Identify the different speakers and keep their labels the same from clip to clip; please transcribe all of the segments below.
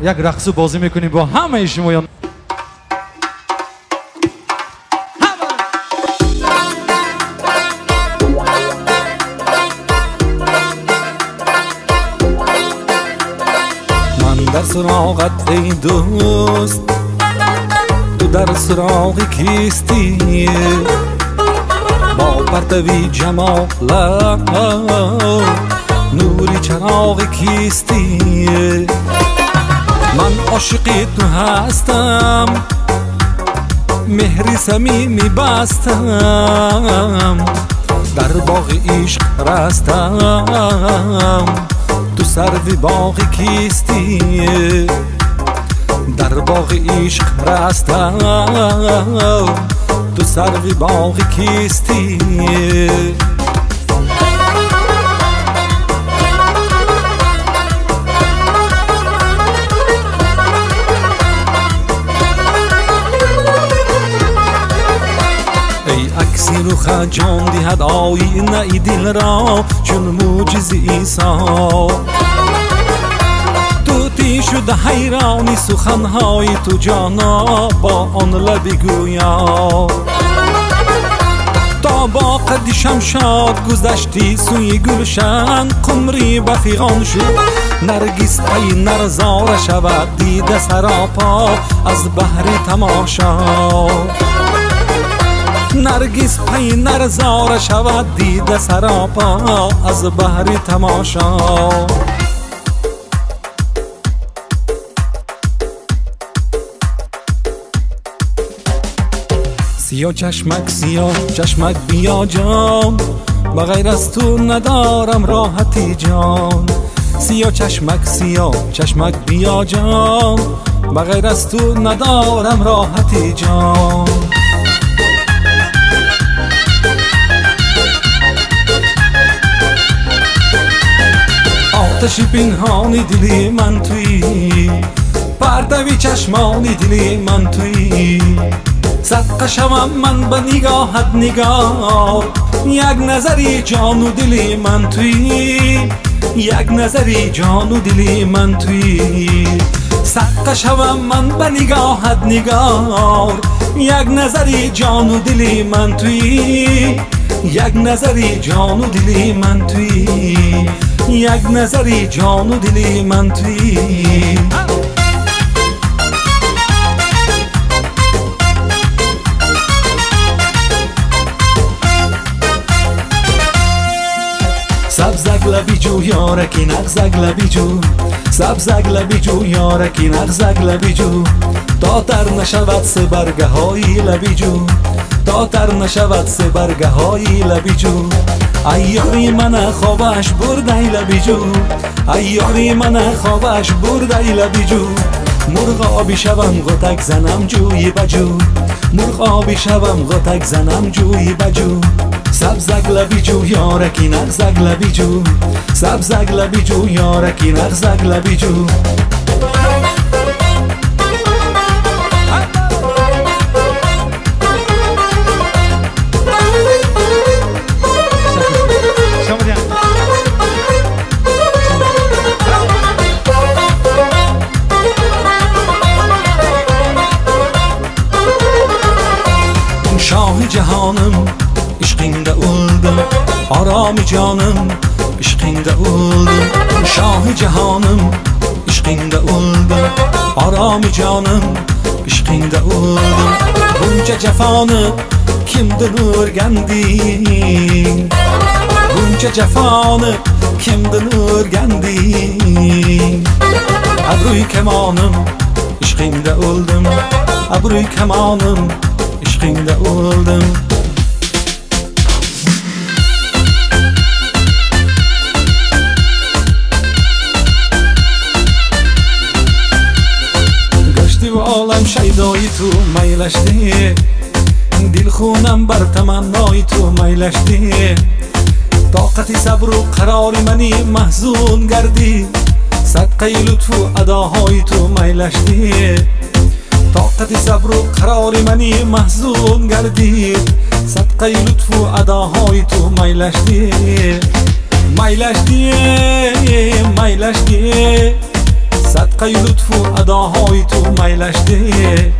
Speaker 1: یک رقص بازی میکنیم با همه شمایان.
Speaker 2: من در سراغت ای دوست، تو در سراغ کیستی؟ با پرتوی جمالت نوری چراغ کیستی؟ من عاشق تو هستم، مهری صمیمی بستم، در باغ عشق رستم، تو سرو باغ کیستی؟ در باغ عشق رستم، تو سرو باغ کیستی؟ عکسی رخ جان دهد آینه ای دل را چون موجز عیسی. توتی شده حیرانی سخنهای تو جانا با آن لب گویا. تا با قد شمشاد گذشتی سوی گلشن، قمری بفیغان شد نرگس پی نرزار شود دیده سراپا از بحر تماشا. نرگس پی نرزار شود دیده سراپا از بحر تماشا. سیاه چشمک بیا جان، بغیر از تو ندارم راحتی جان. سیاه چشمک بیا جان، بغیر از تو ندارم راحتی جان. آتشی پنهانی دلی من تویی، پرتوی چشمانی دلی من تویی. صدقه شوم من به نگاهت نگاه، یک نظری جان و دلی من تویی، یک نظری جان و دلی من تویی. صدقه شوم من به نگاهت نگاه، یک نظری جان و دلی من تویی، یک نظری جان و دلی من تویی، یک نظری جان و دلی من تویی. سبزک لبی جو یارکی نغزک لبی جو، سبزک لبی جو یارکی نغزک لبی جو. تا تر نشود سه برگه های لبی جو، تا تر نشود سه برگه های لبی جو. ایاری من خوابش بردی لبی جو، ایاری من خوابش بردی لبی جو. مرغابی شوم غتک زنم جوی بجو، مرغابی شوم غتک زنم جوی بجو. سبزک لبی جو یارکی نغزک لبی جو، سبزک لبی جو یارکی نغزک لبی جو. شاه جهانم عشقینده öldüm، آرامی جانم عشقینده öldüm. شاه جهانم عشقینده öldüm، آرامی جانم عشقینده öldüm. Bunca cefanı kimden öğrendin, bunca cefanı kimden öğrendin. Abruy kemanım عشقینده öldüm، abruy kemanım عشقینده öldüm. گشتی و عالم شیدای تو میلشتی، دل خونم بر تمنای تو میلشتی. طاقتی صبر و قرار منی محزون گردی، صدقه لطف و اداهای تو میلشتی. طاقت صبر و قرار منی محزون گردید، صدقه لطف و اداهای تو میلشتی. میلشتی میلشتی صدقه لطف و اداهای تو میلشتی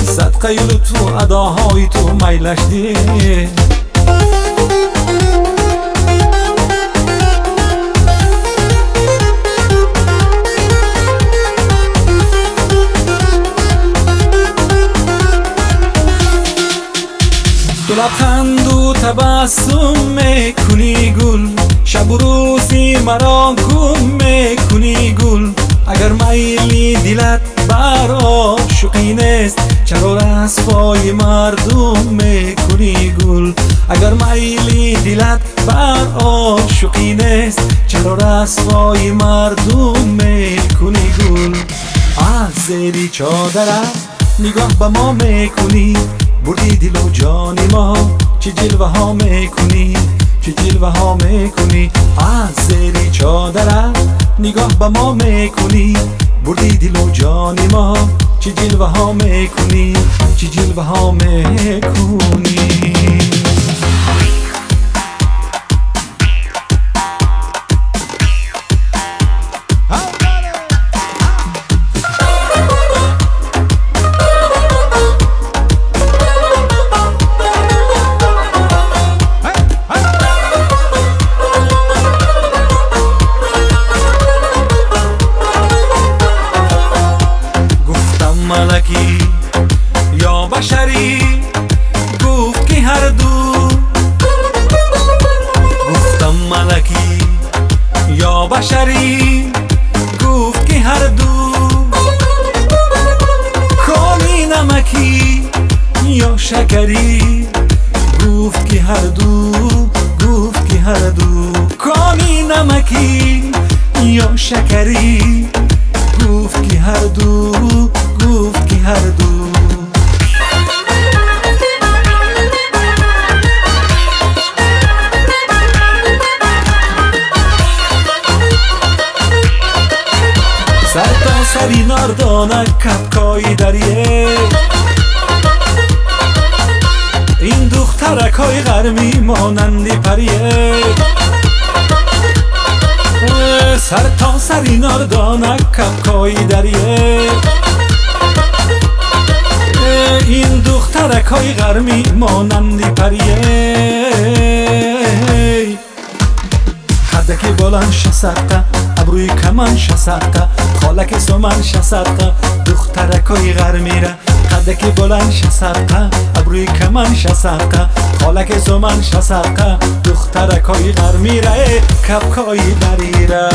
Speaker 2: صدقه لطف و اداهای تو میلشتی تو لبخند و تبسم میکنی گل شب و روزی مرا گم میکنی گل اگر میلی دلت بر عاشقی نیست چرا رسوای مردم میکنی گل اگر میلی دلت بر عاشقی نیست چرا رسوای مردم میکنی گل از زیر چادرت نگاه به ما میکنی بردی دل و جان ما چه جلوه ها میکنی چه جلوه ها میکنی از زیر چادرت نگاه به ما میکنی بردی دل و جان ما چه جلوه ها میکنی چه جلوه ها میکنی ملکی یا بشری گفت که هر دو گفتم ملکی یا بشری گفت که هر دو کامی نمکی یا شکری گفت که هر دو گفت که هر دو کامی نمکی یا شکری گفت که هر دو گفت که هر دو سر تا سری ناردانه کپکای دریه این دخترکای غرمی مانندی پریه سر تا سری ناردانه کپکای دریه این دخترکای غرمی مانندی پریه قدک بلند شصدقه ابروی کمان شصدقه خالک سومن شصدقه دخترکای غرمی را قدک بلند شصدقه ابروی کمان شصدقه خالک سومن شصدقه دخترکای غرمی را کپکای دری را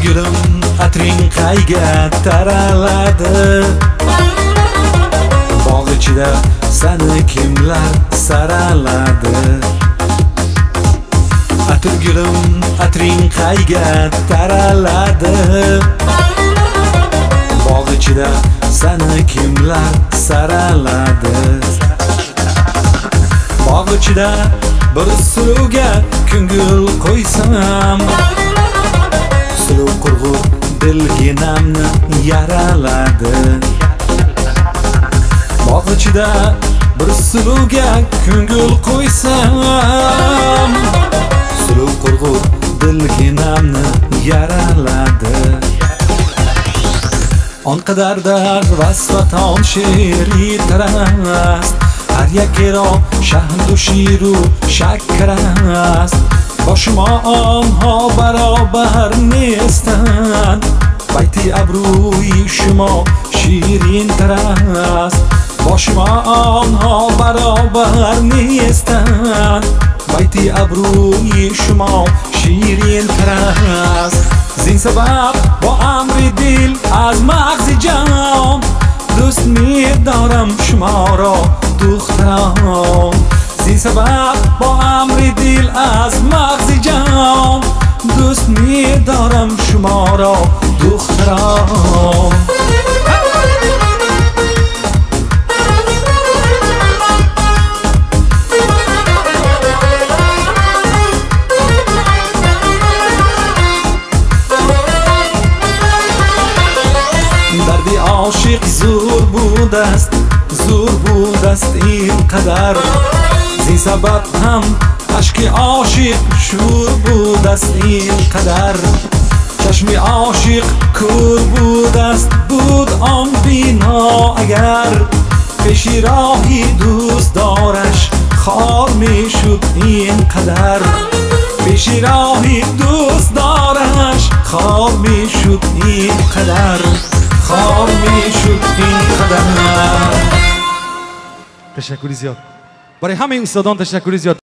Speaker 2: gülüm atring qayga taraladi bog' ichida seni kimlar saraladi atir gülüm atring qayga taraladi bog' ichida seni kimlar saraladi bog' ichida bir suluga ko'ngil qo'ysam suluv qurg'ur dilginamni yaraladi bog' ichida bir suluvga ko'ngil qo'ysam suluv qurg'ur dilginamni yaraladi on qadardir vasvaton she'ri tarast har yaki ra shahdu shiru shakkar است با شما آنها برابر نیستند بیتی ابروی شما شیرین تر است با شما آنها برابر نیستند بیتی ابروی شما شیرین تر است زین سبب با امر دل از مغز جان دوست می‌دارم شما را دختران زین سبب با امر دل از مغز جان دوست می‌دارم شما را دختران بود است زور بود است این قدر زی سبب هم اشک عاشق شور بود است این قدر چشم عاشق کور بود است بود آن بینا اگر پیش راهی دوست دارش خار می شد این قدر پیش راهی دوست دارش خار می شد این قدر خار می شد این قدر.
Speaker 1: تشکری زیاد برای همه استادان، تشکری زیاد.